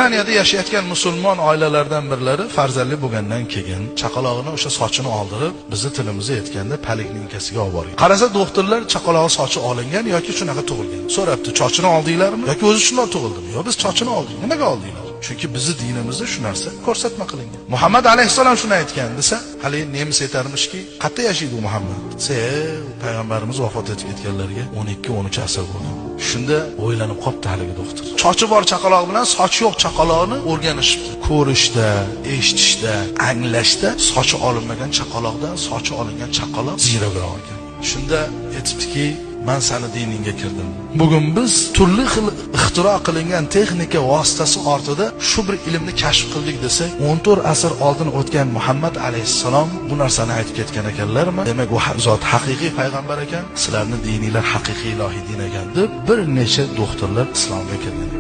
Germaniyada yashayotgan musulmon oilalardan birlari farzandli bo'lgandan keyin chaqalog'ini o'sha sochini oldirib, bizni tilimizda aytganda poliklinikasiga olib borgan. Qarasa doktorlar chaqalog'i sochi olingan yoki shunaqa tug'ilgan. So'rabdi, "Sochini oldinglarmi yoki o'zi shunday tug'ildimi?" "Yo'q, biz sochini oldik." "Nimaga oldinglar?" Chunki bizni dinimizda shu narsa ko'rsatma qilingan. Muhammad alayhissalom shuni aytgan desa, hali nemis aytarmishki, "Qayerda yashaydi u Muhammad?" Desa, payg'ambarimiz vafot etib ketganlarga 12-13 asr bo'ldi. Shunda o'ylanib qopti haligi doktor. Sochi bor chaqaloq bilan sochi yo'q chaqaloqni o'rganishibdi. Ko'rishda, eshitishda, anglashda sochi olinmagan chaqaloqdan sochi olingan chaqaloq ziyragroq ekan. Shunda aytibdiki, "Men seni diningga kirdim." Bugun biz turli xil ixtiro qilingan texnika vositasi ortida shu bir ilmni kashf qildik desak, 14 asr oldin o'tgan Muhammad alayhissalom bu narsani aytib ketgan ekanlarmi? Demak, u zot haqiqiy payg'ambar ekan, sizlarning dininglar haqiqiy ilohiy din ekan deb bir necha doktorlar islomga kirgan.